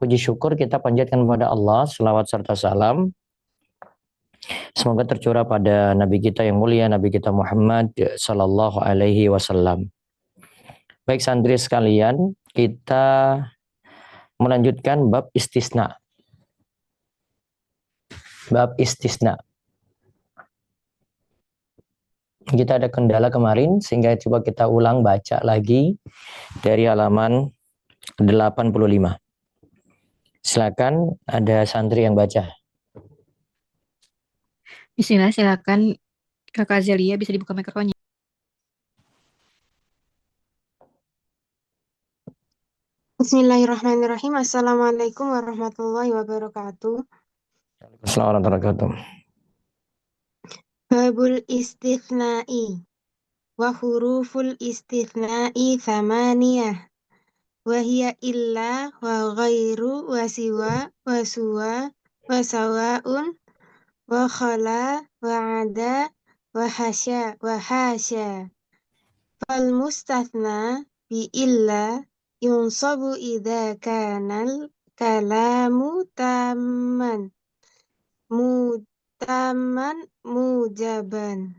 puji syukur kita panjatkan kepada Allah, selawat serta salam. Semoga tercurah pada Nabi kita yang mulia, Nabi kita Muhammad Sallallahu Alaihi Wasallam. Baik santri sekalian, kita melanjutkan bab istisna. Bab istisna. Kita ada kendala kemarin, sehingga coba kita ulang baca lagi dari halaman 85. Silakan, ada santri yang baca. Bismillah, silakan Kakak Zelia, bisa dibuka mikrofonnya. Bismillahirrahmanirrahim. Assalamualaikum warahmatullahi wabarakatuh. Assalamualaikum warahmatullahi wabarakatuh. Babul istithna'i wa huruful istithna'i thamaniyah wa hiya illa wa ghairu wa siwa wa suwa wa sawa'un wa khala wa ada wa hasya wa hasya. Fal mustathna bi illa yunsabu idza kanal kalamu tamman mutaman mujaban.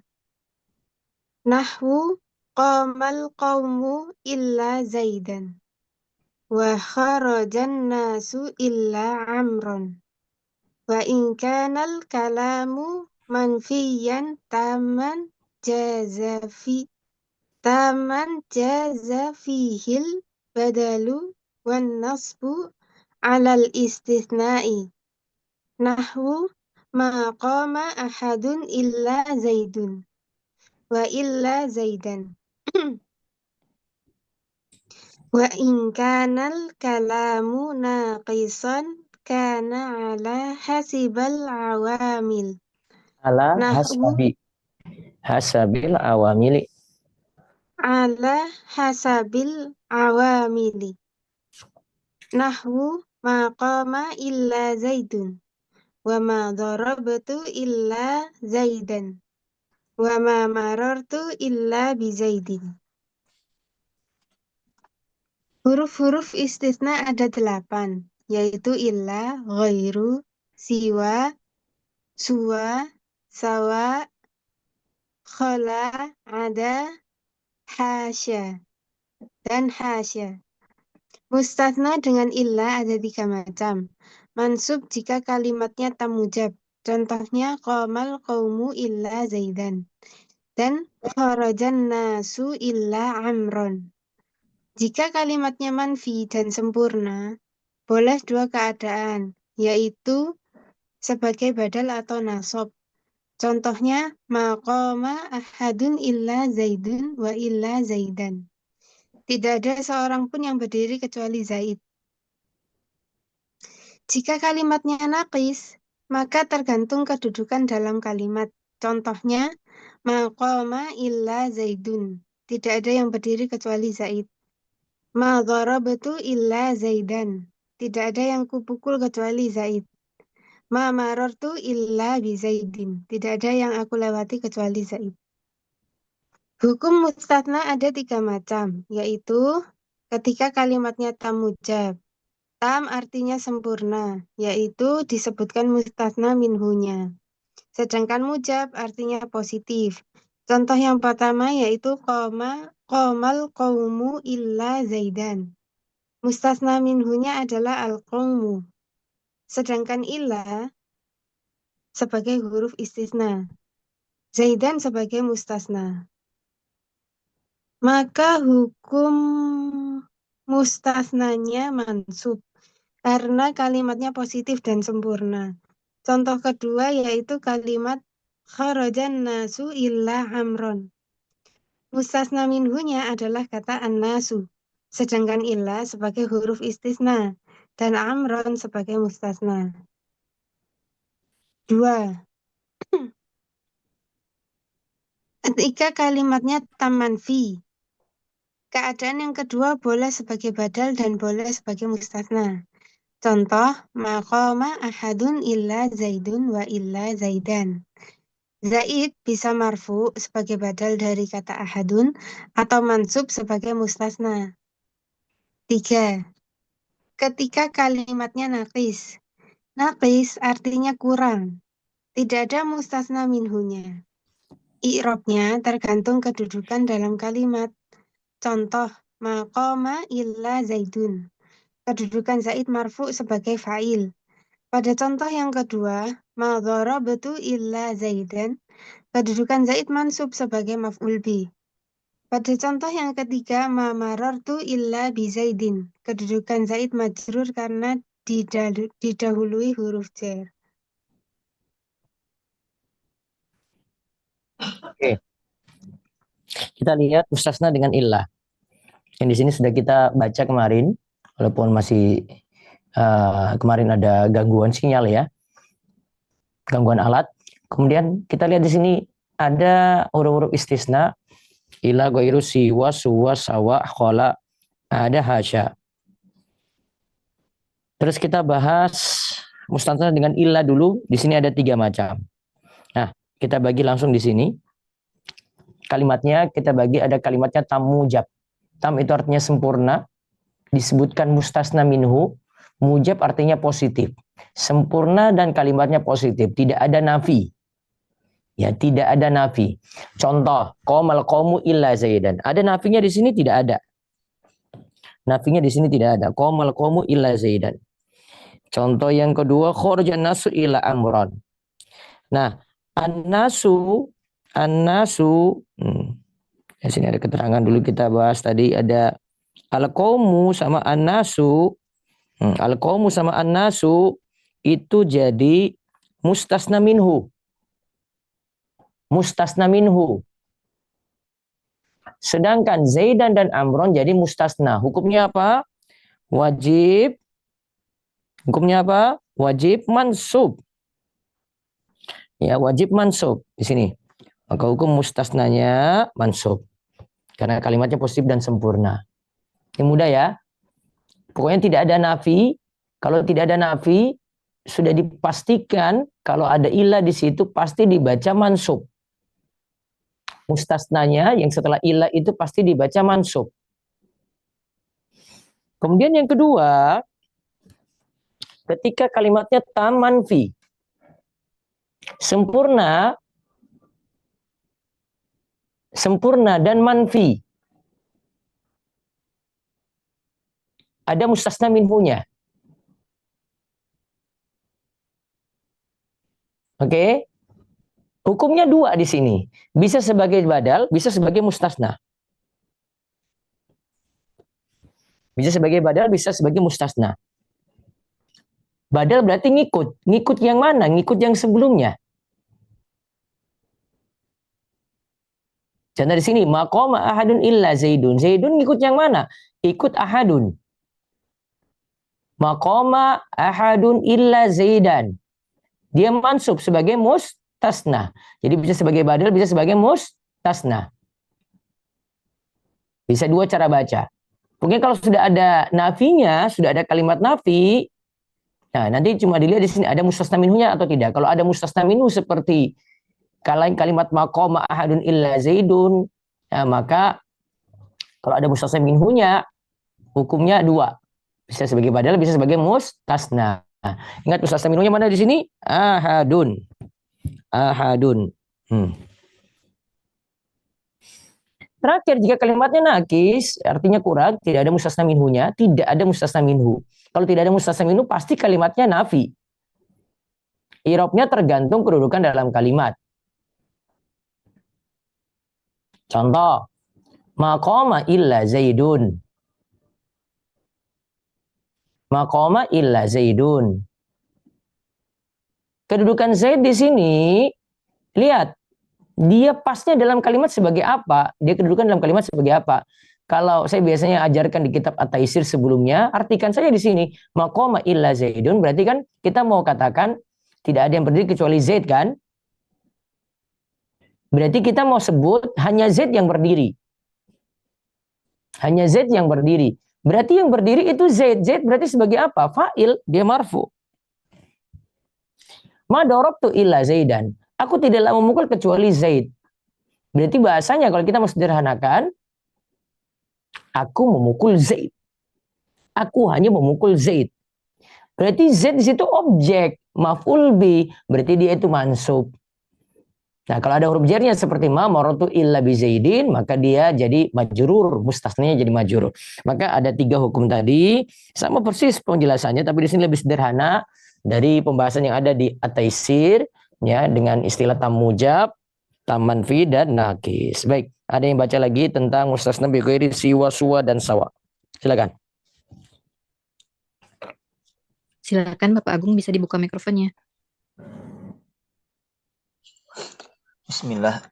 Nahwu qamal qawmu illa zaidan wa kharajan nasu illa amron. Wa in kanal kalamu manfiyan taman jazafihil badalu wan nasbu alal istithna'i. Nahwu ma qama ahadun illa zaidun wa illa zaidan. Wa in kanal kalamu naqisan kana ala hasibal awamil. Ala Nahwu hasabil awamili. ala hasabil awamili. Nahwu ma qama illa zaidun wa ma darabtu illa zaidan wa ma marartu illa bi zaidin. Huruf-huruf istitsna ada 8, yaitu illa, ghairu, siwa, suwa, sawa, khala, ada, hasya, dan hasya. Mustatsna dengan illa ada 3 macam. Mansub jika kalimatnya tamujab. Contohnya qamal qaumu illa zaidan. Dan kharajan nasu illa amron. Jika kalimatnya manfi dan sempurna, boleh 2 keadaan, yaitu sebagai badal atau nasab. Contohnya maqama ahadun illa zaidun wa illa zaidan. Tidak ada seorang pun yang berdiri kecuali Zaid. Jika kalimatnya naqis, maka tergantung kedudukan dalam kalimat. Contohnya, maqama illa zaidun. Tidak ada yang berdiri kecuali Zaid. Ma darabtu illa zaidan. Tidak ada yang kupukul kecuali Zaid. Ma marartu illa bi zaidin. Tidak ada yang aku lewati kecuali Zaid. Hukum mustatsna ada 3 macam, yaitu ketika kalimatnya tamujab. Tam artinya sempurna, yaitu disebutkan mustatsna minhunya. Sedangkan mujab artinya positif. Contoh yang pertama yaitu qamal qaumu illa zaidan. Mustatsna minhunya adalah al-qaumu. Sedangkan illa sebagai huruf istisna. Zaidan sebagai mustatsna. Maka hukum mustatsnanya mansub karena kalimatnya positif dan sempurna. Contoh kedua yaitu kalimat kharajan nasu illa amron. Mustatsna minhunya adalah kata an-nasu, sedangkan illa sebagai huruf istisna dan amron sebagai mustatsna. 2. Ketika kalimatnya tam manfi, keadaan yang kedua boleh sebagai badal dan boleh sebagai mustatsna. Contoh, maqama ahadun illa zaidun wa illa zaidan. Zaid bisa marfu sebagai badal dari kata ahadun atau mansub sebagai mustatsna. 3. ketika kalimatnya naqis. Naqis artinya kurang. Tidak ada mustasna minhunya. I'rabnya tergantung kedudukan dalam kalimat. Contoh, maqama illa Zaidun. Kedudukan Zaid marfu sebagai fa'il. Pada contoh yang kedua, ma dharabtu illa Zaidan. Kedudukan Zaid mansub sebagai maf'ul bih. Pada contoh yang ketiga, ma marartu illa bi Zaidin. Kedudukan Zaid majrur karena didahului huruf jar. Oke, kita lihat mustasna dengan illah. Yang di sini sudah kita baca kemarin, walaupun masih kemarin ada gangguan sinyal ya, gangguan alat. Kemudian kita lihat di sini ada huruf-huruf istisna, ila, ghairu, siwa, suwa, sawa, khola, ada hasya. Terus kita bahas mustasna dengan illah dulu. Di sini ada 3 macam. Nah, kita bagi langsung di sini. Kalimatnya kita bagi, ada kalimatnya tam mujab. Tam itu artinya sempurna, disebutkan mustasna minhu. Mujab artinya positif. Sempurna dan kalimatnya positif, tidak ada nafi. Ya, tidak ada nafi. Contoh, qomal qomu illa Zaidan. Ada nafinya di sini? Tidak ada. Nafinya di sini tidak ada. Qomal qomu illa Zaidan. Contoh yang kedua, kharajan nasu illa Amran. Nah, an-nasu di sini ada keterangan dulu, kita bahas tadi ada al-qaumu sama an-nasu. Al-qaumu sama an-nasu itu jadi mustasna minhu. Mustasna minhu. Sedangkan Zaidan dan Amron jadi mustasna. Hukumnya apa? Wajib. Hukumnya apa? Wajib mansub. Ya, wajib mansub di sini. Maka hukum mustasnanya mansub. Karena kalimatnya positif dan sempurna. Ini mudah ya. Pokoknya tidak ada nafi. Kalau tidak ada nafi, sudah dipastikan kalau ada ilah di situ pasti dibaca mansub. Mustasnanya yang setelah ilah itu pasti dibaca mansub. Kemudian yang kedua, ketika kalimatnya tam manfi. Sempurna dan manfi. Ada mustasna minhunya. Oke. Hukumnya 2 di sini. Bisa sebagai badal, bisa sebagai mustasna. Bisa sebagai badal, bisa sebagai mustasna. Badal berarti ngikut. Ngikut yang mana? Ngikut yang sebelumnya. Contoh di sini, maqama ahadun illa Zaidun. Zaidun ngikut yang mana? Ikut ahadun. Maqama ahadun illa Zaidan. Dia mansub sebagai mustasna. Jadi bisa sebagai badal, bisa sebagai mustasna. Bisa 2 cara baca. Mungkin kalau sudah ada nafinya, sudah ada kalimat nafi, nah nanti cuma dilihat di sini ada mustasna minhunya atau tidak. Kalau ada mustasna minhu seperti kalimat maqama ahadun illa Zaidun, nah, maka kalau ada mustasna minhunya, hukumnya 2. Bisa sebagai badal, bisa sebagai mustasna. Nah, ingat mustasna minhunya mana di sini? Ahadun. Ahadun. Terakhir, jika kalimatnya nakis, artinya kurang, tidak ada mustasna minhunya, tidak ada mustasna minhu. Kalau tidak ada mustasna minhu, pasti kalimatnya nafi. I'rabnya tergantung kedudukan dalam kalimat. Contoh, maqama illa Zaidun. Maqama illa Zaidun. Kedudukan Zaid di sini, lihat, dia pasnya dalam kalimat sebagai apa? Dia kedudukan dalam kalimat sebagai apa? Kalau saya biasanya ajarkan di kitab At-Taisir sebelumnya, artikan saja di sini, maqama illa Zaidun, berarti kan kita mau katakan tidak ada yang berdiri kecuali Zaid kan? Berarti kita mau sebut hanya Zaid yang berdiri. Hanya Zaid yang berdiri. Berarti yang berdiri itu Zaid. Zaid berarti sebagai apa? Fa'il, dia marfu. Ma darabtu illa Zaidan. Aku tidaklah memukul kecuali Zaid. Berarti bahasanya kalau kita mau sederhanakan, aku memukul Zaid. Aku hanya memukul Zaid. Berarti Z di situ objek, maf'ul bi, berarti dia itu mansub. Nah, kalau ada huruf jarnya seperti ma marartu illa bi Zaidin, maka dia jadi majrur, mustasnanya jadi majrur. Maka ada 3 hukum tadi, sama persis penjelasannya, tapi di sini lebih sederhana dari pembahasan yang ada di At-Taisir, ya, dengan istilah tam mujab, tam manfi, dan nakis. Baik, ada yang baca lagi tentang mustasna bi ghairi siwa, suwa, dan sawa. Silakan. Silakan Bapak Agung bisa dibuka mikrofonnya. Bismillah.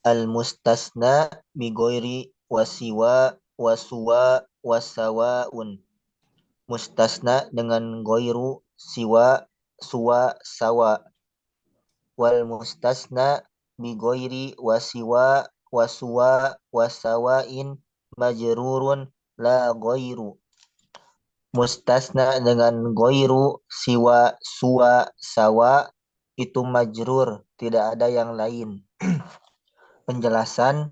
Al-mustasna bi ghairi wasiwa wasuwa wasawaun. Mustasna dengan ghairu siwa suwa sawa. Wal mustasna bi ghairi wasiwa wasuwa wasawain majrurun la ghairu. Mustasna dengan ghairu siwa suwa sawa itu majrur, tidak ada yang lain. Penjelasan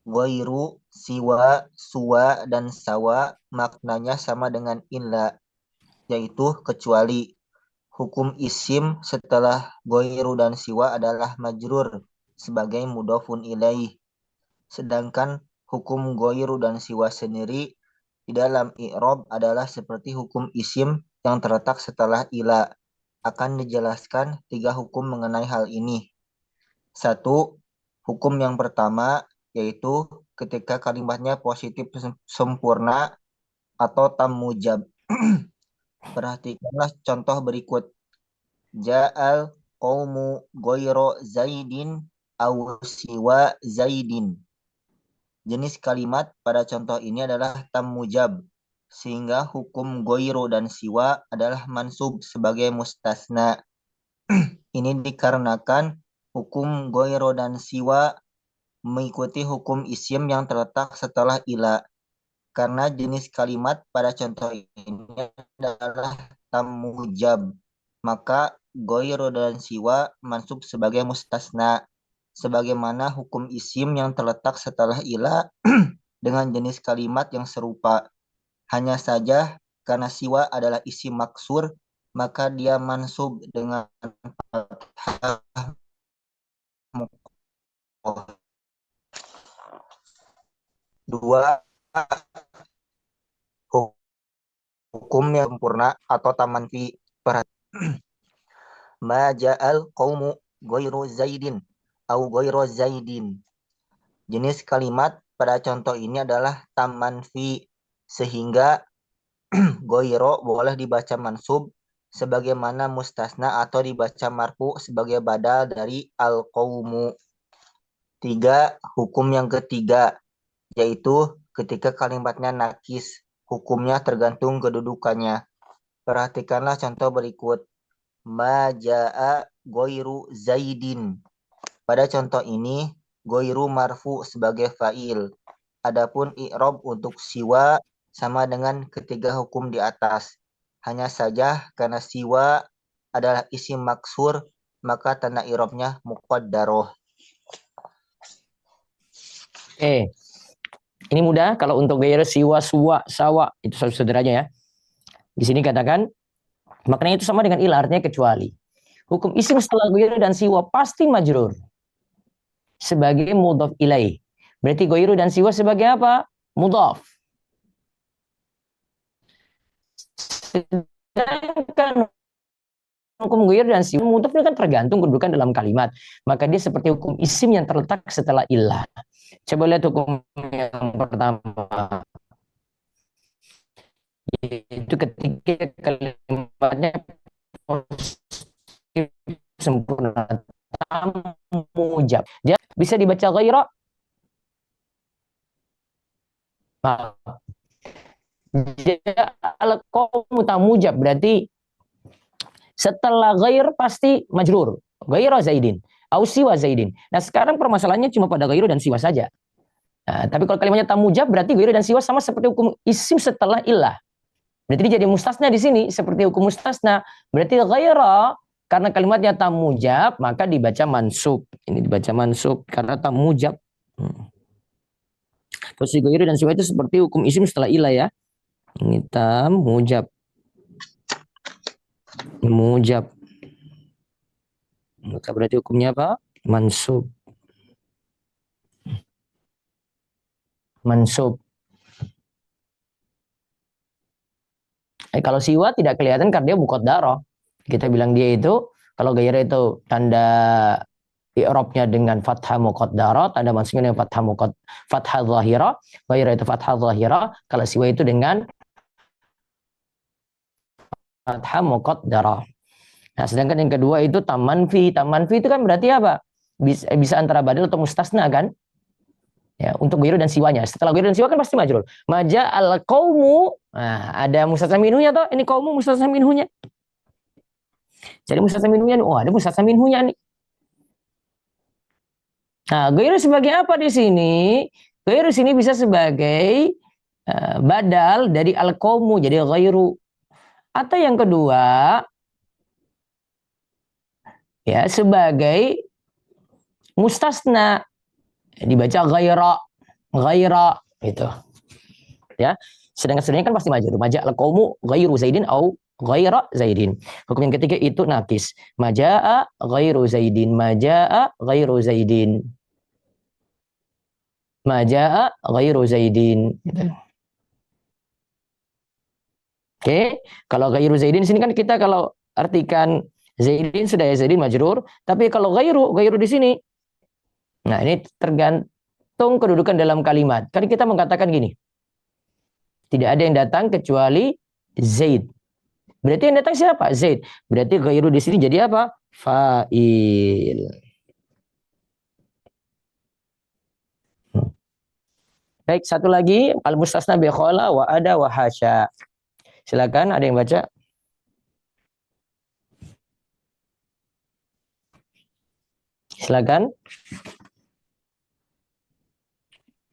ghairu, siwa, suwa, dan sawa maknanya sama dengan illa, yaitu kecuali. Hukum isim setelah ghairu dan siwa adalah majrur sebagai mudhofun ilaih. Sedangkan hukum ghairu dan siwa sendiri di dalam i'rab adalah seperti hukum isim yang terletak setelah ila. Akan dijelaskan 3 hukum mengenai hal ini. 1. Hukum yang pertama yaitu ketika kalimatnya positif sempurna atau tam mujab. Perhatikanlah contoh berikut. Ja'al qaumu ghaira Zaidin aw siwa Zaidin. Jenis kalimat pada contoh ini adalah tam mujab, sehingga hukum ghairu dan siwa adalah mansub sebagai mustasna. Ini dikarenakan hukum ghairu dan siwa mengikuti hukum isim yang terletak setelah ila. Karena jenis kalimat pada contoh ini adalah tam mujab, maka ghairu dan siwa mansub sebagai mustasna, sebagaimana hukum isim yang terletak setelah ila dengan jenis kalimat yang serupa. Hanya saja karena siwa adalah isim maksur, maka dia mansub dengan fathah muqaddar. 2. Hukum yang sempurna atau tamanfi. Ma ja'al qaumu ghairu Zaidin au ghairu Zaidin. Jenis kalimat pada contoh ini adalah tamanfi, sehingga ghairu boleh dibaca mansub sebagaimana mustasna atau dibaca marfu sebagai badal dari al-qaumu. 3. Hukum yang ketiga yaitu ketika kalimatnya nakis, hukumnya tergantung kedudukannya. Perhatikanlah contoh berikut. Ma ja'a ghairu Zaidin. Pada contoh ini, ghairu marfu sebagai fa'il. Adapun i'rab untuk siwa sama dengan ketiga hukum di atas. Hanya saja karena siwa adalah isim maksur, maka tanda i'rabnya muqaddaroh. Ini mudah. Kalau untuk ghairu, siwa, suwa, sawa, itu saudaranya ya. Di sini katakan maknanya itu sama dengan ila, artinya kecuali. Hukum isim setelah ghairu dan siwa pasti majrur sebagai mudhaf ilaih. Berarti ghairu dan siwa sebagai apa? Mudhaf. Sedangkan hukum ghairu dan siwa, mudhaf itu kan tergantung kedudukan dalam kalimat. Maka dia seperti hukum isim yang terletak setelah ilah. Coba lihat hukum yang pertama. Itu ketika kalimatnya sempurna tam mujab. Bisa dibaca ghaira? Ja'al qaumu tam mujab, berarti setelah ghair pasti majrur. Ghaira Zaidin au siwa Zaidin. Nah, sekarang permasalahannya cuma pada ghairu dan siwa saja. Nah, tapi kalau kalimatnya tam mujab berarti ghairu dan siwa sama seperti hukum isim setelah illah. Berarti dia jadi mustasna di sini seperti hukum mustasna. Berarti ghaira karena kalimatnya tam mujab maka dibaca mansub. Ini dibaca mansub karena tam mujab. Posisi ghairu dan siwa itu seperti hukum isim setelah ilah ya. Ini tam mujab. Mujab. Maka berarti hukumnya apa? Mansub. Mansub. Kalau siwa tidak kelihatan karena dia muqaddarah. Kita bilang dia itu, kalau ghairu itu tanda i'rabnya dengan fathah muqaddarah, tanda mansubnya dengan fathah zahirah, ghairu itu fathah zahirah, kalau siwa itu dengan fathah muqaddarah. Nah, sedangkan yang kedua itu tamanfi. Tamanfi itu kan berarti apa? Bisa antara badal atau mustasna kan? Ya, untuk ghairu dan siwanya. Setelah ghairu dan siwa kan pasti majrur. Maja al qaumu. Nah, ada mustasna minhunya toh? Ini qaumu mustasna minhunya. Jadi mustasna minhunya, oh ada mustasna minhunya nih. Nah, ghairu sebagai apa di sini? Ghairu sini bisa sebagai badal dari al qaumu, jadi ghairu. Atau yang kedua, ya sebagai mustasna, dibaca ghaira gitu ya. Sedangkan sebenarnya kan pasti majrur. Maja al qaumu ghairu zaidin au ghaira zaidin. Hukum yang ketiga itu nakis. Majaa ghairu zaidin, majaa ghairu zaidin, majaa ghairu zaidin gitu. Oke, kalau ghairu zaidin sini kan kita kalau artikan zaidin sudah ya zaidin majrur, tapi kalau ghairu di sini, nah ini tergantung kedudukan dalam kalimat. Kan kita mengatakan gini, tidak ada yang datang kecuali Zaid. Berarti yang datang siapa? Zaid. Berarti ghairu di sini jadi apa? Fa'il. Baik, satu lagi al-mustasna bi khala wa ada wa hasya. Silakan, ada yang baca? Silakan.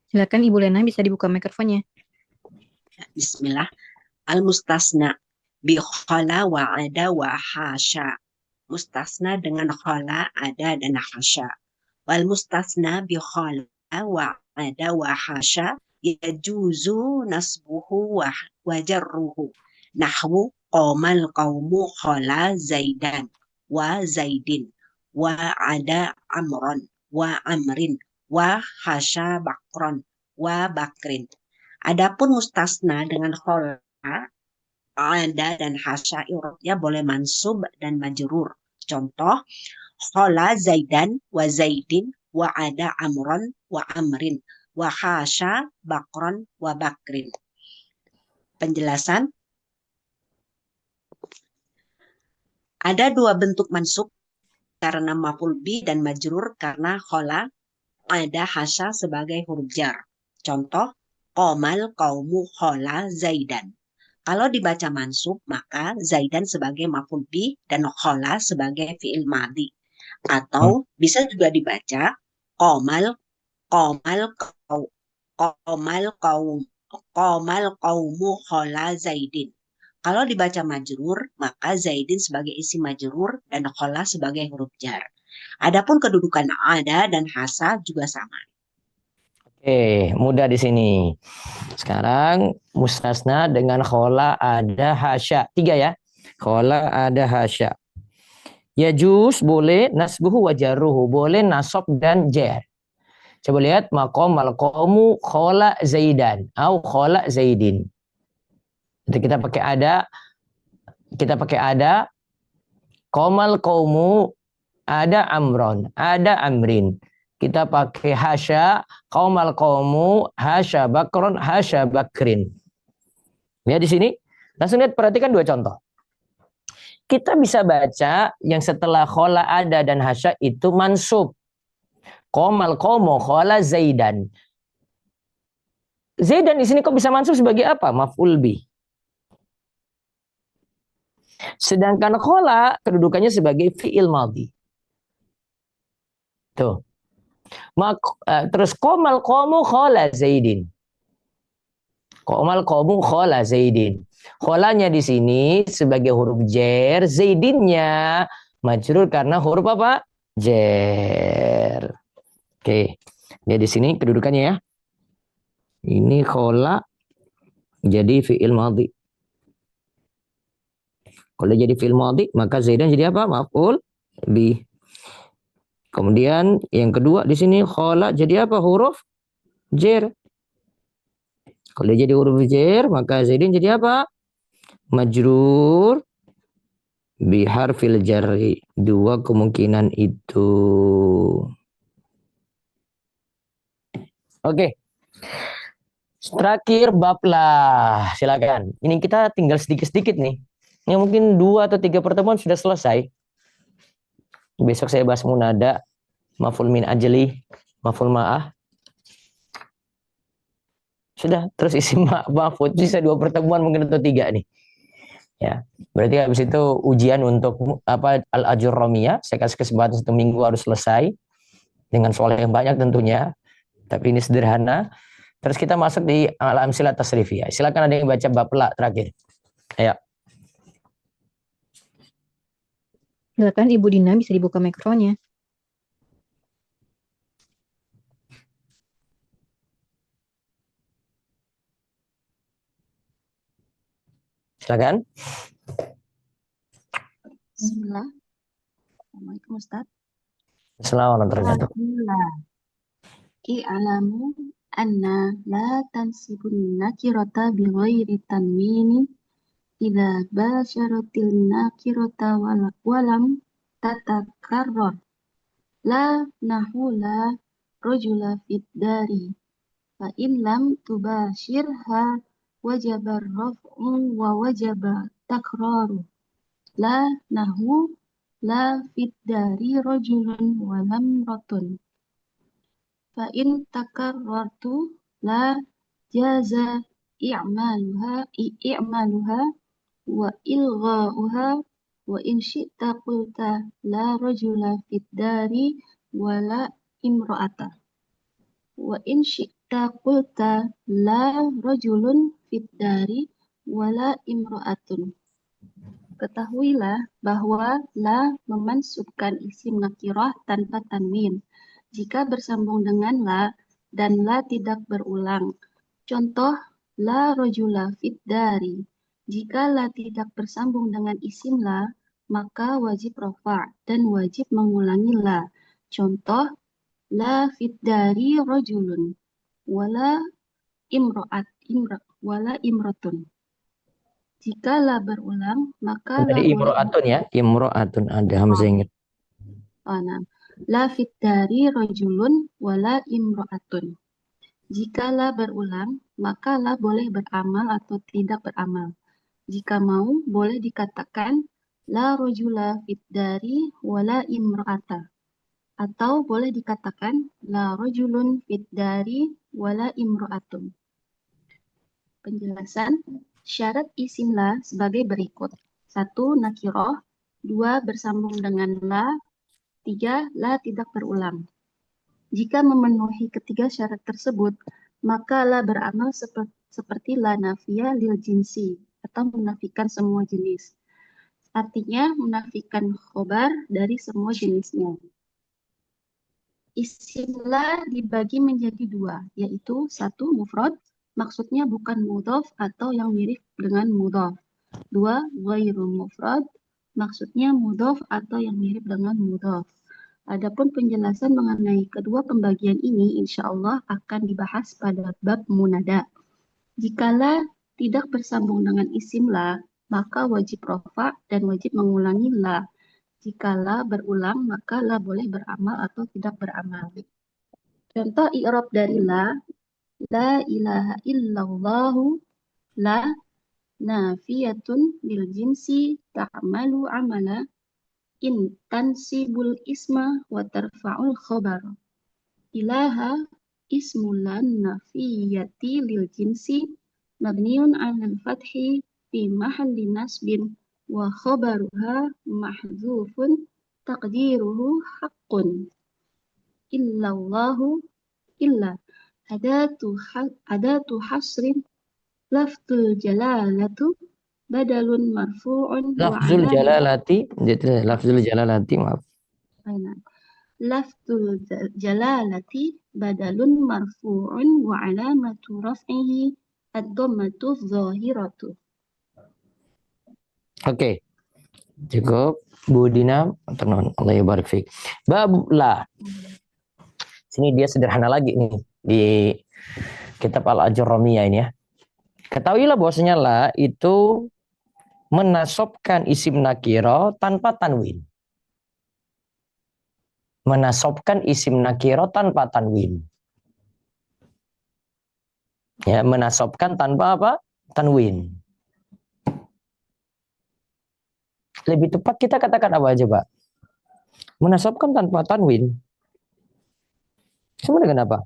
Silakan Ibu Lena, bisa dibuka mikrofonnya. Bismillah. Al-mustasna bi khala wa ada wa hasya. Mustasna dengan khala, ada dan hasya. Wal mustasna bi khala wa ada wa hasya yajuzu nasbuhu wa jarruhu. Nahwu qamal qaumu khala zaidan wa zaidin wa ada amron wa amrin wa hasya bakron wa bakrin. Adapun mustasna dengan khala, ada dan hasya i'rabnya boleh mansub dan majrur. Contoh, khala zaidan wa zaidin wa ada amron wa amrin wa hasya bakron wa bakrin. Penjelasan. Ada dua bentuk mansub karena maf'ul bi dan majrur karena khala, ada hasya sebagai huruf jar. Contoh, qamal qaumu khala zaidan. Kalau dibaca mansub, maka zaidan sebagai maf'ul bi dan khala sebagai fi'il madhi. Atau bisa juga dibaca qamal qaumu khala zaidin. Kalau dibaca majrur, maka zaidin sebagai isim majrur dan khala sebagai huruf jar. Adapun kedudukan ada dan hasa juga sama. Oke, mudah di sini. Sekarang mustasna dengan khala ada hasya. 3 ya. Khala ada hasya. Yajuz boleh, nasbuhu wa jarruhu boleh nasab dan jar. Coba lihat maqamal qaumu khala zaidan au khala zaidin. Itu kita pakai ada qamal qaumu ada amron, ada amrin. Kita pakai hasya, qaumal qaumu hasya bakron, hasya bakrin. Lihat di sini. Langsung lihat, perhatikan dua contoh. Kita bisa baca yang setelah khala ada dan hasya itu mansub. Qaumal qaumu khala zaidan. Zaidan di sini kok bisa mansub sebagai apa? Maf'ul bi. Sedangkan khala kedudukannya sebagai fi'il madhi. Tuh. Terus qamal qaumu khala zaidin. Qamal qaumu khala zaidin. Khalanya di sini sebagai huruf jar, zaidinnya majrur karena huruf apa? Jar. Oke. Lihat di sini kedudukannya ya. Ini khola jadi fi'il madhi. Kalau jadi fi'il madhi, maka Zaidan jadi apa? Maf'ul bi. Kemudian yang kedua di sini khola jadi apa? Huruf jer. Kalau dia jadi huruf jer, maka Zaidan jadi apa? Majrur biharfil jarri. Dua kemungkinan itu. Oke. Terakhir bab lah. Silakan. Ini kita tinggal sedikit-sedikit nih. Yang mungkin 2 atau 3 pertemuan sudah selesai. Besok saya bahas munada, maf'ul min ajli, maf'ul ma'ah. Sudah, terus isim maf'ul bisa 2 pertemuan mungkin atau 3 nih. Ya, berarti habis itu ujian untuk apa al-ajurromiyah. Saya kasih kesempatan 1 minggu harus selesai dengan soal yang banyak tentunya. Tapi ini sederhana. Terus kita masuk di al-amsilah tasrifiyah. Silakan ada yang baca bab la terakhir. Ayo. Silakan Ibu Dina bisa dibuka mikrofonnya. Silakan. Bismillah. Assalamualaikum Ustaz. Assalamualaikum warahmatullahi wabarakatuh. Bismillah. I'lamu anna la tansibun nakirata bi ghairi tanwini idza basyaratil nakirata walam tatakarrar. La nahula rajula fid dari. Fa in lam tubashirha wajaba raf'u wa wajaba takraru. La nahu la fid dari rajulun wa lamratun. Fa in takarrartu la jaza i'maluha wa ilgha'uha wa in syi'ta qulta la rajula fid dari wa la imra'ata. Wa in syi'ta qulta la rajulun fid dari wa la imra'atun. Ketahuilah bahwa la memansubkan isim nakirah tanpa tanwin jika bersambung dengan la dan la tidak berulang. Contoh la rajula fid dari. Jika la tidak bersambung dengan isim la, maka wajib rafa' dan wajib mengulangi la. Contoh la fid dari rajulun wala imratun. Jika la berulang, maka la Tadi boleh imro'atun ya, imro'atun ada hamzahnya. nah. La fit dari rajulun wala imro'atun. Jika la berulang, maka la boleh beramal atau tidak beramal. Jika mau, boleh dikatakan la rajula fit dari wala imro'ata. Atau boleh dikatakan la rajulun fit dari wala imro'atun. Penjelasan. Syarat isim la sebagai berikut. 1. Nakiroh. 2. Bersambung dengan la. 3. La tidak berulang. Jika memenuhi ketiga syarat tersebut, maka la beramal seperti la nafiyah lil jinsi atau menafikan semua jenis. Artinya menafikan khobar dari semua jenisnya. Isim la dibagi menjadi 2, yaitu 1. Mufrad, maksudnya bukan mudhaf atau yang mirip dengan mudhaf. 2. Ghairu mufrad, maksudnya mudhaf atau yang mirip dengan mudhaf. Adapun penjelasan mengenai kedua pembagian ini insya Allah akan dibahas pada bab munada. Jikalau tidak bersambung dengan isim la, maka wajib rafa' dan wajib mengulangi la. Jika la berulang, maka la boleh beramal atau tidak beramal. Contoh i'rab dari la ilaha illallahu, la nafiyatun lil jinsi ta'malu amala in tansibul isma wa tarfa'ul khobar. Ilaha ismulan nafiyati lil jinsi mabniun alal fathi fi mahalli nasbin wa khobaruha mahdzufun taqdiruhu haqqun. Illallahu illa adatu hasrin lafzul jalalatu badalun marfu'un wa Lafzul alamat jalalati, jadi lafzul jalalati maaf. lafzul jalalati badalun marfu'un wa alamatu raf'ihi ad-dhammatu zahiratu. Oke, cukup. Bu Dina, tenon, Allah yabarik fiik. Bab la. Sini dia sederhana lagi nih di kitab Al-Ajurramiyah ini ya. Ketahuilah bahwasanya la itu menasobkan isim nakiro tanpa tanwin. Menasobkan isim nakiro tanpa tanwin. Ya, menasobkan tanpa apa? Tanwin. Lebih tepat kita katakan apa aja, Pak? Menasobkan tanpa tanwin. Sama dengan apa?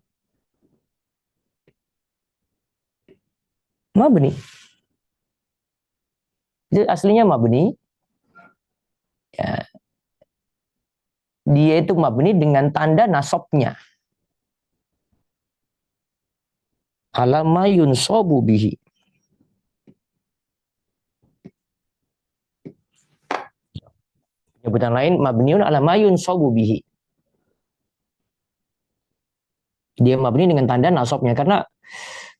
Mabni. Jadi aslinya mabni. Ya. Dia itu mabni dengan tanda nasabnya. Alama yunsobu bihi. Penyebutan lain mabniun ala mayun sobu bihi. Dia mabni dengan tanda nasabnya karena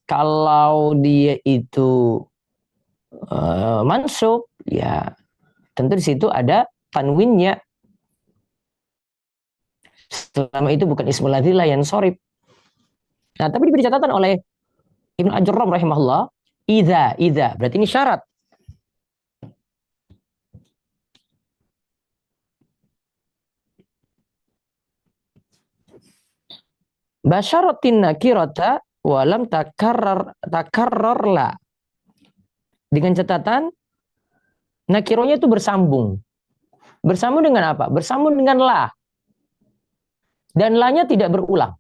kalau dia itu mansub ya tentu di situ ada tanwinnya. Selama itu bukan ismul ladzi la yansorib. Nah, tapi diberi catatan oleh Ibnu Ajurram rahimahullah, idza berarti ini syarat. Basyaratin nakirata walam takarrar la. Dengan catatan nakironya itu bersambung. Bersambung dengan apa? Bersambung dengan la. Dan la-nya tidak berulang.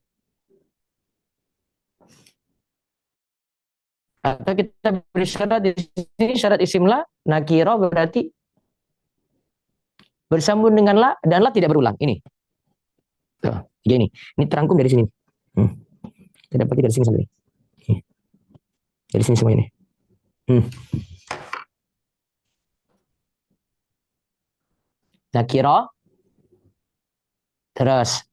Atau kita beri syarat di sini, syarat isim la, nakiro berarti bersambung dengan la dan la tidak berulang. Ini. Tuh, ini terangkum dari sini. Kita pakai dari sini sampai ini. Dari sini semua ini. Nakiro. Terus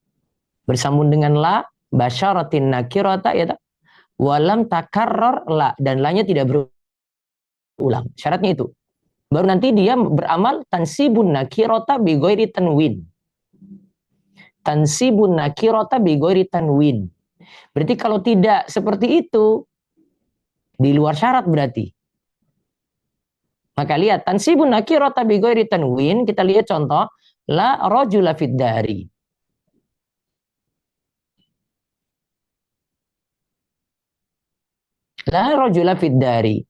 bersambung dengan la, basyaratin nakirota ya tak? Walam takarrar la, dan la-nya tidak berulang. Syaratnya itu. Baru nanti dia beramal tansibun nakirota bi ghairi tanwin. Tansibun nakirota bi ghairi tanwin. Berarti kalau tidak seperti itu di luar syarat berarti. Maka lihat tansibun nakirota bi ghairi tanwin, kita lihat contoh la rajula fid dari. La rajula fid dari.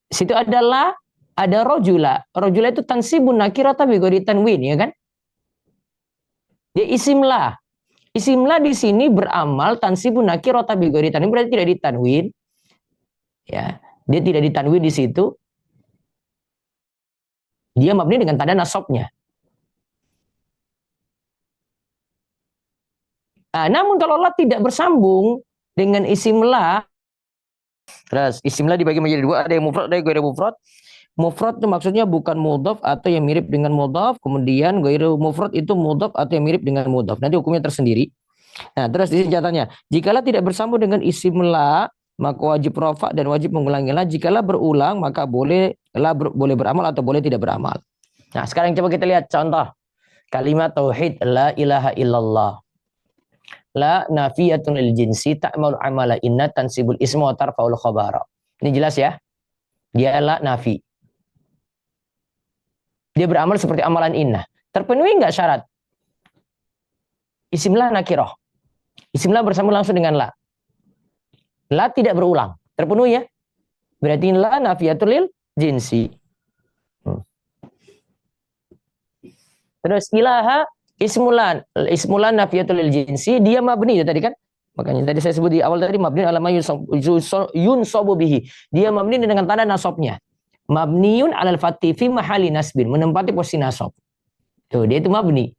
Situ adalah ada rojula. Rojula itu tansibun nakirata bi ghairi tanwin, ya kan? Dia isim la. Isim la di sini beramal tansibun nakirata bi ghairi tanwin, berarti tidak ditanwin. Ya, dia tidak ditanwin di situ. Dia mabni dengan tanda nasabnya. Nah, namun kalau la tidak bersambung dengan isim la, terus isim la dibagi menjadi dua, ada yang mufrad, ada yang ghairi mufrad. Mufrad itu maksudnya bukan mudhaf atau yang mirip dengan mudhaf, kemudian ghairu mufrad itu mudhaf atau yang mirip dengan mudhaf. Nanti hukumnya tersendiri. Nah, terus di sini catatannya, jikalau tidak bersambung dengan isim la, maka wajib rafa dan wajib mengulangi la. Jikalau berulang, maka boleh la boleh beramal atau boleh tidak beramal. Nah, sekarang coba kita lihat contoh kalimat tauhid la ilaha illallah. La nafiyatun lil jinsi ta'malu amala inna tansibul isma wa tarfa'ul khabara. Ini jelas ya? Dia la nafi. Dia beramal seperti amalan inna. Terpenuhi enggak syarat? Isim la nakiroh. Isim la bersambung langsung dengan la. La tidak berulang. Terpenuhi ya? Berarti la nafiyatul lil jinsi. Terus ilaha ismulan nafiyatul lil jinsi, dia mabni ya tadi kan? Makanya tadi saya sebut di awal tadi mabni ala ma yunsabu bihi. Dia mabni dengan tanda nasabnya. Mabniun alal fathi fi mahali nasbin, menempati posisi nasab. Tuh, dia itu mabni.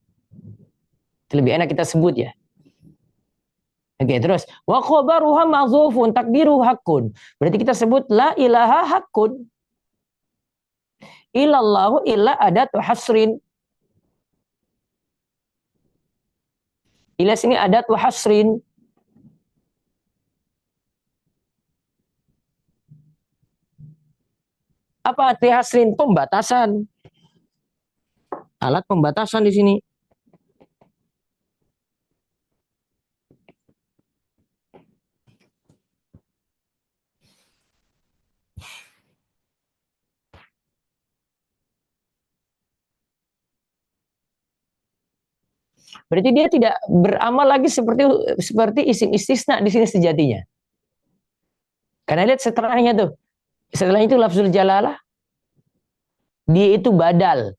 Itu lebih enak kita sebut ya. Oke, terus wa khabaruha mahdzufun takdiru hakun. Berarti kita sebut la ilaha hakun. Ilallahu illa adatu hasrin. Ila sini adatu hasrin. Apa arti hasrin? Pembatasan. Alat pembatasan di sini. Berarti dia tidak beramal lagi seperti isim istisna di sini sejatinya. Karena lihat setelahnya tuh. Setelah itu lafzul jalalah, dia itu badal.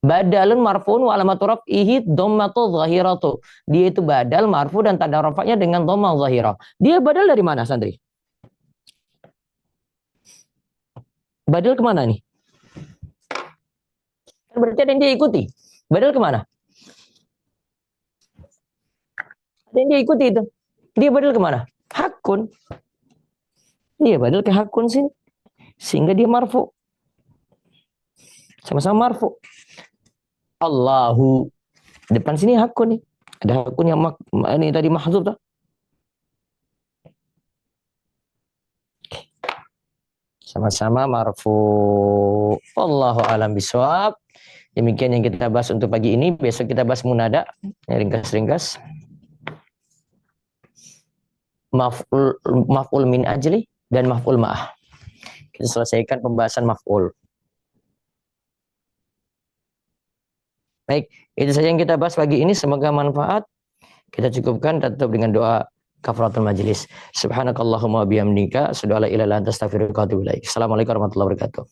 Badalun marfu'un wa alamatu raf'ihi dhammatu zahiratu. Dia itu badal, marfu dan tanda rafa'nya dengan dhammah zahirah. Dia badal dari mana, santri? Badal kemana nih? Berarti ada yang dia ikuti. Badal kemana? Ada yang dia ikuti itu. Dia badal kemana? Hakun. Dia badal ke hakun sini. Sehingga dia marfu. Sama-sama marfu. Allahu. Depan sini hakun nih. Ada hakun yang ini tadi mahdzuf tuh. Sama-sama marfu. Wallahu a'lam bishawab. Demikian yang kita bahas untuk pagi ini. Besok kita bahas munada. Ringkas-ringkas. Maf'ul min ajli dan maf'ul ma'ah. Kita selesaikan pembahasan maf'ul. Baik, itu saja yang kita bahas pagi ini. Semoga manfaat. Kita cukupkan dan tutup dengan doa kafaratul majlis. Subhanakallahumma bihamdika asyhadu an la ilaha illa anta astaghfiruka wa atubu ilaik. Assalamualaikum warahmatullahi wabarakatuh.